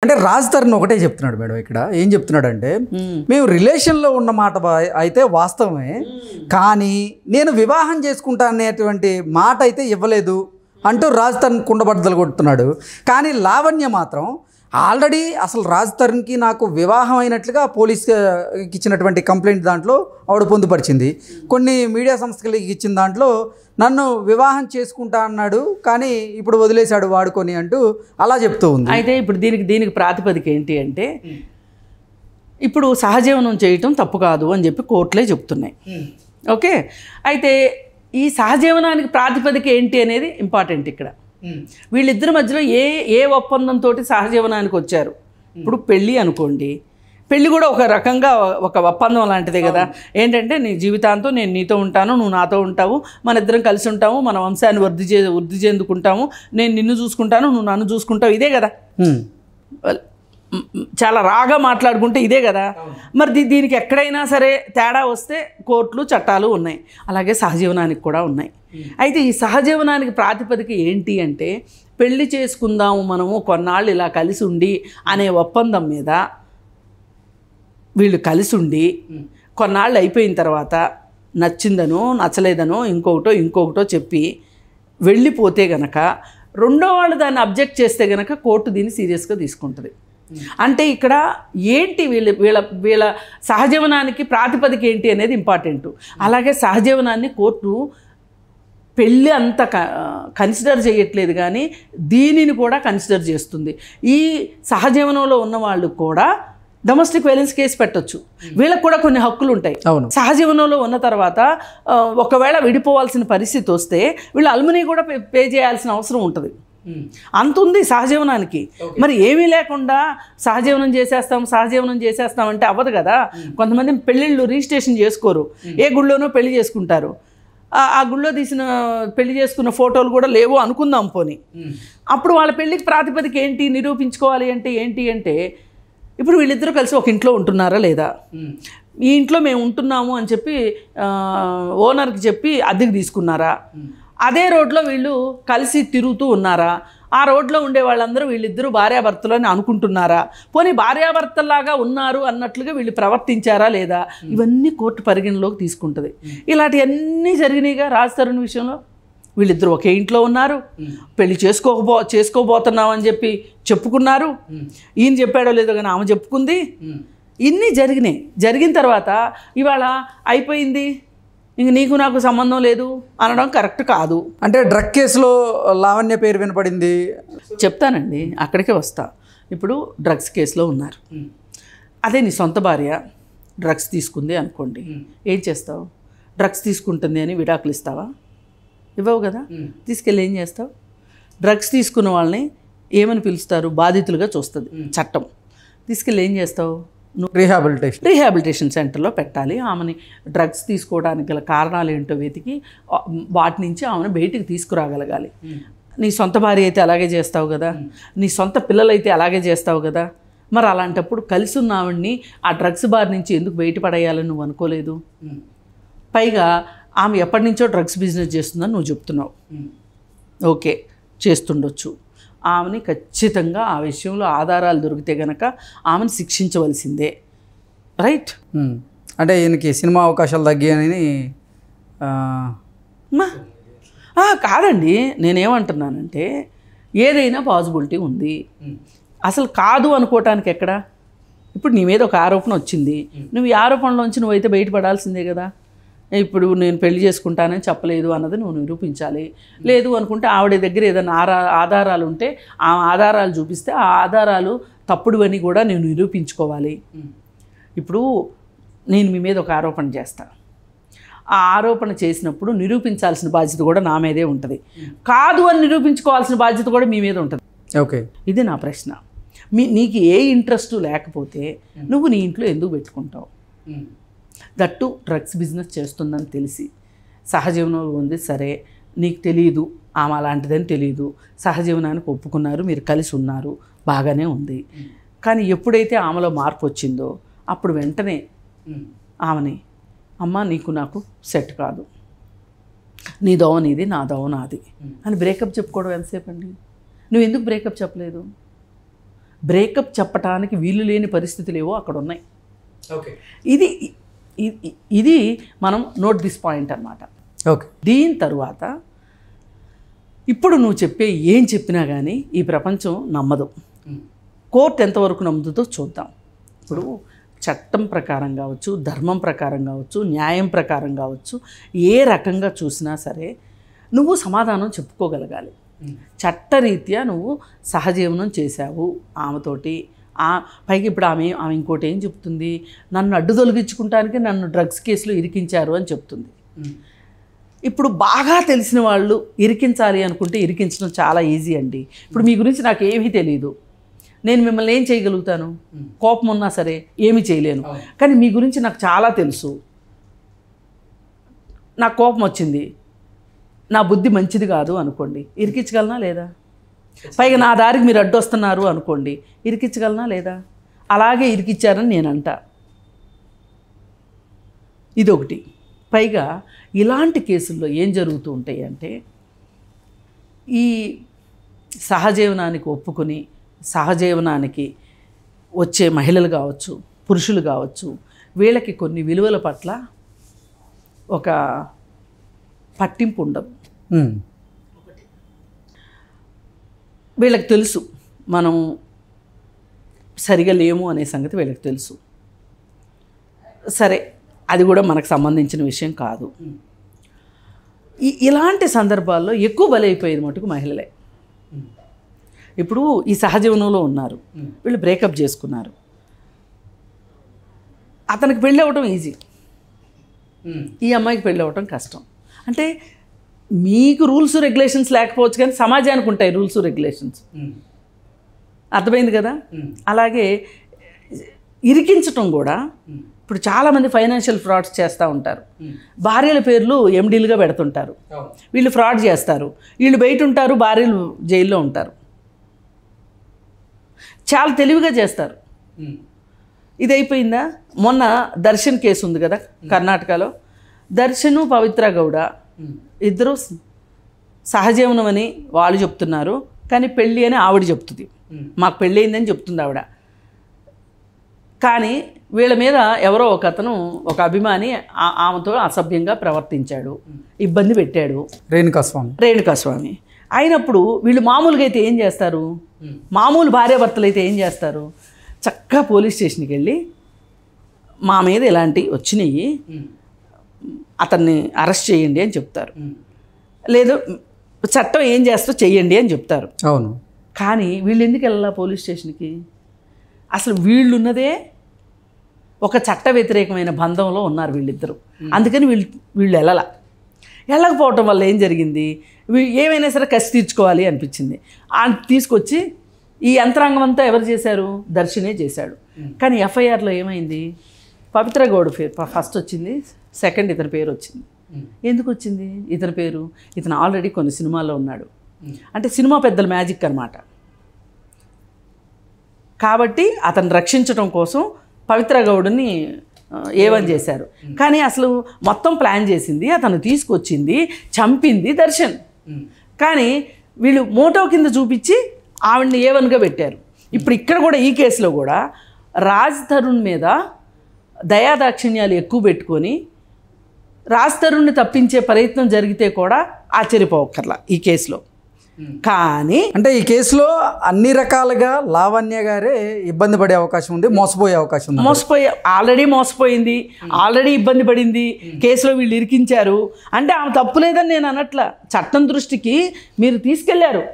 అంటే రాజ్ తరుణ్ ఒకటే చెప్తున్నాడు మేడం ఇక్కడ. ఏం చెప్తున్నాడంటే, మేము రిలేషన్లో ఉన్న మాట అయితే వాస్తవమే, కానీ నేను వివాహం చేసుకుంటా అనేటువంటి మాట అయితే ఇవ్వలేదు అంటూ రాజ్ తరుణ్ కుండబద్దలు కొడుతున్నాడు. కానీ లావణ్య మాత్రం ఆల్రెడీ అసలు రాజ్ తరుణ్కి నాకు వివాహం అయినట్లుగా పోలీస్కి ఇచ్చినటువంటి కంప్లైంట్ దాంట్లో ఆవిడ పొందుపరిచింది. కొన్ని మీడియా సంస్థలకి ఇచ్చిన దాంట్లో నన్ను వివాహం చేసుకుంటా అన్నాడు, కానీ ఇప్పుడు వదిలేశాడు వాడుకొని అంటూ అలా చెప్తూ ఉంది. అయితే ఇప్పుడు దీనికి ప్రాతిపదిక ఏంటి అంటే, ఇప్పుడు సహజీవనం చేయటం తప్పు కాదు అని చెప్పి కోర్టులే చెప్తున్నాయి. ఓకే, అయితే ఈ సహజీవనానికి ప్రాతిపదిక ఏంటి అనేది ఇంపార్టెంట్ ఇక్కడ. వీళ్ళిద్దరి మధ్యలో ఏ ఒప్పందంతో సహజీవనానికి వచ్చారు? ఇప్పుడు పెళ్ళి అనుకోండి, పెళ్ళి కూడా ఒక రకంగా ఒక ఒప్పందం లాంటిదే కదా. ఏంటంటే నీ జీవితాంతం నేను నీతో ఉంటాను, నువ్వు నాతో ఉంటావు, మన ఇద్దరం కలిసి ఉంటాము, మన వంశాన్ని వృద్ధి చెందుకుంటాము, నేను నిన్ను చూసుకుంటాను, నువ్వు నన్ను చూసుకుంటావు, ఇదే కదా. చాలా రాగా మాట్లాడుకుంటే ఇదే కదా. మరి దీనికి ఎక్కడైనా సరే తేడా వస్తే కోర్టులు చట్టాలు ఉన్నాయి, అలాగే సహజీవనానికి కూడా ఉన్నాయి. అయితే ఈ సహజీవనానికి ప్రాతిపదిక ఏంటి అంటే, పెళ్లి చేసుకుందాము మనము కొన్నాళ్ళు ఇలా కలిసి ఉండి అనే ఒప్పందం మీద వీళ్ళు కలిసి ఉండి కొన్నాళ్ళు అయిపోయిన తర్వాత నచ్చిందనో నచ్చలేదనో ఇంకొకటో చెప్పి వెళ్ళిపోతే గనక రెండో వాళ్ళు దాన్ని అబ్జెక్ట్ చేస్తే గనక కోర్టు దీన్ని సీరియస్గా తీసుకుంటుంది. అంటే ఇక్కడ ఏంటి వీళ్ళ సహజీవనానికి ప్రాతిపదిక ఏంటి అనేది ఇంపార్టెంట్. అలాగే సహజీవనాన్ని కోర్టు పెళ్ళి అంత కన్సిడర్ చేయట్లేదు, కానీ దీనిని కూడా కన్సిడర్ చేస్తుంది. ఈ సహజీవనంలో ఉన్న వాళ్ళు కూడా డొమెస్టిక్ వైలెన్స్ కేసు పెట్టొచ్చు. వీళ్ళకి కూడా కొన్ని హక్కులు ఉంటాయి. సహజీవనంలో ఉన్న తర్వాత ఒకవేళ విడిపోవాల్సిన పరిస్థితి వస్తే వీళ్ళు అల్మనీ కూడా పే చేయాల్సిన అవసరం ఉంటుంది. అంత ఉంది సహజీవనానికి. మరి ఏమీ లేకుండా సహజీవనం చేసేస్తాం అంటే అవ్వదు కదా. కొంతమంది పెళ్ళిళ్ళు రిజిస్ట్రేషన్ చేసుకోరు, ఏ గుళ్ళోనో పెళ్లి చేసుకుంటారు. ఆ గుళ్ళో పెళ్లి చేసుకున్న ఫోటోలు కూడా లేవు అనుకుందాం పోని. అప్పుడు వాళ్ళ పెళ్ళికి ప్రాతిపదిక ఏంటి నిరూపించుకోవాలి అంటే ఏంటి అంటే, ఇప్పుడు వీళ్ళిద్దరూ కలిసి ఒక ఇంట్లో ఉంటున్నారా లేదా, ఈ ఇంట్లో మేము ఉంటున్నాము అని చెప్పి ఓనర్కి చెప్పి అద్దెకి తీసుకున్నారా, అదే రోడ్లో వీళ్ళు కలిసి తిరుగుతూ ఉన్నారా, ఆ రోడ్లో ఉండే వాళ్ళందరూ వీళ్ళిద్దరూ భార్యాభర్తలు అని అనుకుంటున్నారా, పోనీ భార్యాభర్తల్లాగా ఉన్నారు అన్నట్లుగా వీళ్ళు ప్రవర్తించారా లేదా, ఇవన్నీ కోర్టు పరిగణలోకి తీసుకుంటుంది. ఇలాంటివన్నీ జరిగినాయిగా రాజ్ తరుణ్ విషయంలో. వీళ్ళిద్దరూ ఒకే ఇంట్లో ఉన్నారు, పెళ్లి చేసుకోబోతున్నాం అని చెప్పి చెప్పుకున్నారు. ఈయన చెప్పాడో లేదో కానీ ఆమె చెప్పుకుంది. ఇన్ని జరిగినాయి. జరిగిన తర్వాత ఇవాళ అయిపోయింది, ఇంక నీకు నాకు సంబంధం లేదు అనడం కరెక్ట్ కాదు. అంటే డ్రగ్ కేసులో లావణ్య పేరు వినపడింది. చెప్తానండి, అక్కడికే వస్తా. ఇప్పుడు డ్రగ్స్ కేసులో ఉన్నారు. అదే నీ సొంత భార్య డ్రగ్స్ తీసుకుంది అనుకోండి, ఏం చేస్తావు? డ్రగ్స్ తీసుకుంటుంది అని విడాకులు ఇస్తావా? ఇవ్వవు కదా. తీసుకెళ్ళి ఏం చేస్తావు? డ్రగ్స్ తీసుకున్న వాళ్ళని ఏమని పిలుస్తారు? బాధితులుగా చూస్తుంది చట్టం. తీసుకెళ్ళి ఏం చేస్తావు? రీహాబిలిటేషన్ సెంటర్లో పెట్టాలి. ఆమెని డ్రగ్స్ తీసుకోవడానికి గల కారణాలు ఏంటో వెతికి వాటి నుంచి ఆమెను బయటికి తీసుకురాగలగాలి. నీ సొంత భార్య అయితే అలాగే చేస్తావు కదా, నీ సొంత పిల్లలైతే అలాగే చేస్తావు కదా. మరి అలాంటప్పుడు కలిసి ఉన్న ఆవిడ్ని ఆ డ్రగ్స్ బారి నుంచి ఎందుకు బయటపడేయాలని నువ్వు అనుకోలేదు? పైగా ఆమె ఎప్పటి నుంచో డ్రగ్స్ బిజినెస్ చేస్తుందని నువ్వు చెప్తున్నావు. ఓకే, చేస్తుండొచ్చు. ఆమెని ఖచ్చితంగా ఆ విషయంలో ఆధారాలు దొరికితే గనక ఆమెను శిక్షించవలసిందే. రైట్? అంటే ఈయనకి సినిమా అవకాశాలు తగ్గాయని కాదండి, నేనేమంటున్నానంటే ఏదైనా పాసిబిలిటీ ఉంది. అసలు కాదు అనుకోవటానికి ఎక్కడ? ఇప్పుడు నీ మీద ఒక ఆరోపణ వచ్చింది, నువ్వు ఈ ఆరోపణలోంచి నువ్వైతే బయటపడాల్సిందే కదా. ఇప్పుడు నేను పెళ్లి చేసుకుంటానని చెప్పలేదు అన్నది నువ్వు నిరూపించాలి. లేదు అనుకుంటే ఆవిడ దగ్గర ఏదైనా ఆధారాలు ఉంటే ఆ ఆధారాలు చూపిస్తే ఆ ఆధారాలు తప్పుడువని కూడా నేను నిరూపించుకోవాలి. ఇప్పుడు నేను మీ మీద ఒక ఆరోపణ చేస్తాను, ఆ ఆరోపణ చేసినప్పుడు నిరూపించాల్సిన బాధ్యత కూడా నా మీదే ఉంటుంది. కాదు అని నిరూపించుకోవాల్సిన బాధ్యత కూడా మీ మీద ఉంటుంది. ఓకే, ఇది నా ప్రశ్న. నీకు ఏ ఇంట్రెస్ట్ లేకపోతే నువ్వు నీ ఇంట్లో ఎందుకు పెట్టుకుంటావు? దట్టు డ్రగ్స్ బిజినెస్ చేస్తుందని తెలిసి సహజీవనంలో ఉంది, సరే నీకు తెలియదు ఆమె అలాంటిదని తెలియదు, సహజీవనానికి ఒప్పుకున్నారు, మీరు కలిసి ఉన్నారు, బాగానే ఉంది. కానీ ఎప్పుడైతే ఆమెలో మార్పు వచ్చిందో అప్పుడు వెంటనే ఆమెని అమ్మ నీకు నాకు సెట్ కాదు, నీ దోవ నీది నా దోవ నాది అని బ్రేకప్ చెప్పుకోవడం ఎంతసేపు అండి? నువ్వు ఎందుకు బ్రేకప్ చెప్పలేదు? బ్రేకప్ చెప్పటానికి వీలు లేని పరిస్థితులు ఏవో అక్కడ ఉన్నాయి. ఓకే, ఇది మనం నోట్ దిస్ పాయింట్ అన్నమాట. ఓకే. దీని తరువాత ఇప్పుడు నువ్వు ఏం చెప్పినా కానీ ఈ ప్రపంచం నమ్మదు. కోర్టు ఎంతవరకు నమ్ముతుందో చూద్దాం. ఇప్పుడు చట్టం ప్రకారం కావచ్చు, ధర్మం ప్రకారం కావచ్చు, న్యాయం ప్రకారం కావచ్చు, ఏ రకంగా చూసినా సరే నువ్వు సమాధానం చెప్పుకోగలగాలి. చట్టరీత్యా నువ్వు సహజీవనం చేశావు ఆమెతోటి. పైకి ఇప్పుడు ఆమె ఇంకోటి ఏం చెప్తుంది, నన్ను అడ్డు తొలగించుకుంటానికి నన్ను డ్రగ్స్ కేసులో ఇరికించారు అని చెప్తుంది. ఇప్పుడు బాగా తెలిసిన వాళ్ళు ఇరికించాలి అనుకుంటే ఇరికించడం చాలా ఈజీ అండి. ఇప్పుడు మీ గురించి నాకు ఏమీ తెలియదు, నేను మిమ్మల్ని ఏం చేయగలుగుతాను? కోపం ఉన్నా సరే ఏమీ చేయలేను. కానీ మీ గురించి నాకు చాలా తెలుసు, నాకు కోపం వచ్చింది, నా బుద్ధి మంచిది కాదు అనుకోండి, ఇరికించగలనా లేదా? పైగా నా దారికి మీరు అడ్డు వస్తున్నారు అనుకోండి, ఇరికించగలనా లేదా? అలాగే ఇరికిచ్చారని నేను అంటా. ఇదొకటి. పైగా ఇలాంటి కేసుల్లో ఏం జరుగుతూ ఉంటాయి అంటే, ఈ సహజీవనానికి ఒప్పుకొని సహజీవనానికి వచ్చే మహిళలు కావచ్చు, పురుషులు కావచ్చు, వీళ్ళకి కొన్ని విలువల పట్ల ఒక పట్టింపు ఉండదు. వీళ్ళకి తెలుసు మనం సరిగా లేము అనే సంగతి వీళ్ళకి తెలుసు. సరే, అది కూడా మనకు సంబంధించిన విషయం కాదు. ఇలాంటి సందర్భాల్లో ఎక్కువ బలైపోయేది మటుకు మహిళలే. ఇప్పుడు ఈ సహజీవనంలో ఉన్నారు, వీళ్ళు బ్రేకప్ చేసుకున్నారు, అతనికి పెళ్ళి అవ్వటం ఈజీ, ఈ అమ్మాయికి పెళ్ళి అవ్వటం కష్టం. అంటే మీకు రూల్స్ రెగ్యులేషన్స్ లేకపోవచ్చు కానీ సమాజానికి ఉంటాయి రూల్స్ రెగ్యులేషన్స్. అర్థమైంది కదా? అలాగే ఇరికించటం కూడా, ఇప్పుడు చాలామంది ఫైనాన్షియల్ ఫ్రాడ్స్ చేస్తూ ఉంటారు. భార్యల పేర్లు ఎండీలుగా పెడుతుంటారు, వీళ్ళు ఫ్రాడ్ చేస్తారు, వీళ్ళు బయట ఉంటారు, భార్యలు జైల్లో ఉంటారు. చాలా తెలివిగా చేస్తారు. ఇది అయిపోయిందా? మొన్న దర్శన్ కేసు ఉంది కదా కర్ణాటకలో. దర్శను పవిత్ర గౌడ ఇద్దరు సహజీవనం అని వాళ్ళు చెప్తున్నారు, కానీ పెళ్ళి అని ఆవిడ చెప్తుంది. మాకు పెళ్ళి అయిందని చెప్తుంది ఆవిడ. కానీ వీళ్ళ మీద ఎవరో ఒక అతను, ఒక అభిమాని ఆమెతో అసభ్యంగా ప్రవర్తించాడు, ఇబ్బంది పెట్టాడు. రేణుకాస్వామి అయినప్పుడు వీళ్ళు మామూలుగా అయితే ఏం చేస్తారు? మామూలు భార్యాభర్తలు అయితే ఏం చేస్తారు? చక్కగా పోలీస్ స్టేషన్కి వెళ్ళి మా మీద ఇలాంటివి వచ్చినాయి, అతన్ని అరెస్ట్ చేయండి అని చెప్తారు. లేదు చట్టం ఏం చేస్తో చెయ్యండి అని చెప్తారు. అవును. కానీ వీళ్ళు ఎందుకు వెళ్ళాలా పోలీస్ స్టేషన్కి? అసలు వీళ్ళున్నదే ఒక చట్ట వ్యతిరేకమైన బంధంలో ఉన్నారు వీళ్ళిద్దరూ. అందుకని వీళ్ళు వెళ్ళకపోవటం వల్ల ఏం జరిగింది? ఏమైనా సరే కసి తీర్చుకోవాలి అనిపించింది. తీసుకొచ్చి ఈ యంత్రాంగం అంతా ఎవరు చేశారు? దర్శనే చేశాడు. కానీ ఎఫ్ఐఆర్లో ఏమైంది? పవిత్ర గౌడ్ పేరు ఫస్ట్ వచ్చింది, సెకండ్ ఇతని పేరు వచ్చింది. ఎందుకు వచ్చింది ఇతని పేరు? ఇతను ఆల్రెడీ కొన్ని సినిమాల్లో ఉన్నాడు. అంటే సినిమా పెద్దల మ్యాజిక్ అన్నమాట. కాబట్టి అతను రక్షించడం కోసం పవిత్ర గౌడ్ని ఏవని చేశారు. కానీ అసలు మొత్తం ప్లాన్ చేసింది, అతను తీసుకొచ్చింది, చంపింది దర్శన్. కానీ వీళ్ళు మోటో కింద చూపించి ఆవిడని ఏవన్గా పెట్టారు. ఇప్పుడు ఇక్కడ కూడా ఈ కేసులో కూడా రాజ్ తరుణ్ మీద దయాదాక్షిణ్యాలు ఎక్కువ పెట్టుకొని రాజ్ తరుణ్ని తప్పించే ప్రయత్నం జరిగితే కూడా ఆశ్చర్యపోవక్కర్లా ఈ కేసులో. కానీ అంటే ఈ కేసులో అన్ని రకాలుగా లావణ్య గారే ఇబ్బంది పడే అవకాశం ఉంది, మోసపోయే అవకాశం ఉంది. ఆల్రెడీ మోసపోయింది, ఆల్రెడీ ఇబ్బంది పడింది, కేసులో వీళ్ళు ఇరికించారు. అంటే ఆమె తప్పు లేదని నేను అనట్లా. చట్టం దృష్టికి మీరు తీసుకెళ్లారు,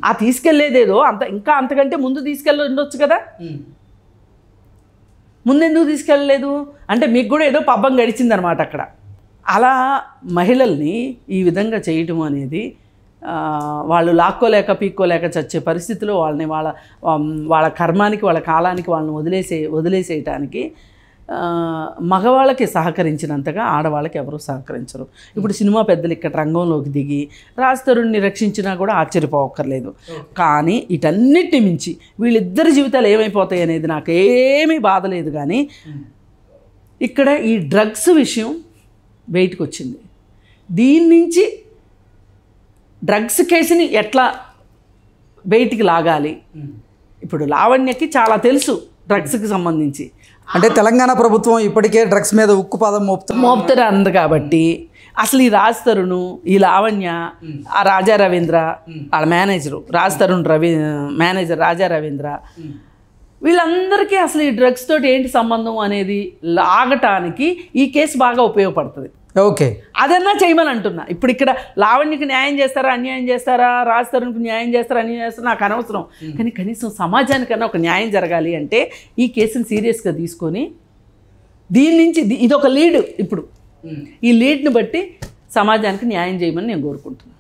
ఆ తీసుకెళ్లేదేదో ఇంకా అంతకంటే ముందు తీసుకెళ్ళి ఉండొచ్చు కదా. ముందెందుకు తీసుకెళ్ళలేదు? అంటే మీకు కూడా ఏదో పబ్బం గడిచిందనమాట అక్కడ. అలా మహిళల్ని ఈ విధంగా చేయటం అనేది వాళ్ళు లాక్కోలేక పీక్కోలేక చచ్చే పరిస్థితిలో వాళ్ళని వాళ్ళ కర్మానికి వాళ్ళ కాలానికి వాళ్ళని వదిలేసేయటానికి మగవాళ్ళకి సహకరించినంతగా ఆడవాళ్ళకి ఎవరూ సహకరించరు. ఇప్పుడు సినిమా పెద్దలు ఇక్కడ రంగంలోకి దిగి రాజ్ తరుణ్ని రక్షించినా కూడా ఆశ్చర్యపోవక్కర్లేదు. కానీ వీటన్నిటి మించి వీళ్ళిద్దరి జీవితాలు ఏమైపోతాయి అనేది నాకు ఏమీ బాధ లేదు. కానీ ఇక్కడ ఈ డ్రగ్స్ విషయం బయటకు వచ్చింది. దీని నుంచి డ్రగ్స్ కేసుని ఎట్లా బయటికి లాగాలి, ఇప్పుడు లావణ్యకి చాలా తెలుసు డ్రగ్స్కి సంబంధించి. అంటే తెలంగాణ ప్రభుత్వం ఇప్పటికే డ్రగ్స్ మీద ఉక్కుపాదం మోపుతారు కాబట్టి అసలు ఈ రాజ్ తరుణ్, ఈ లావణ్య, ఆ రాజా రవీంద్ర వాళ్ళ మేనేజరు, రాజ్ తరుణ్ మేనేజర్ రాజా రవీంద్ర, వీళ్ళందరికీ అసలు ఈ డ్రగ్స్ తోటి ఏంటి సంబంధం అనేది లాగటానికి ఈ కేసు బాగా ఉపయోగపడుతుంది. ఓకే, అదన్నా చేయమని అంటున్నా. ఇప్పుడు ఇక్కడ లావణ్యకి న్యాయం చేస్తారా, అన్యాయం చేస్తారా, రాజ్ తరుణ్కి న్యాయం చేస్తారా, అన్యాయం చేస్తారా నాకు అనవసరం. కానీ కనీసం సమాజానికన్నా ఒక న్యాయం జరగాలి అంటే ఈ కేసుని సీరియస్గా తీసుకొని దీని నుంచి ఇదొక లీడ్. ఇప్పుడు ఈ లీడ్ని బట్టి సమాజానికి న్యాయం చేయమని నేను కోరుకుంటున్నాను.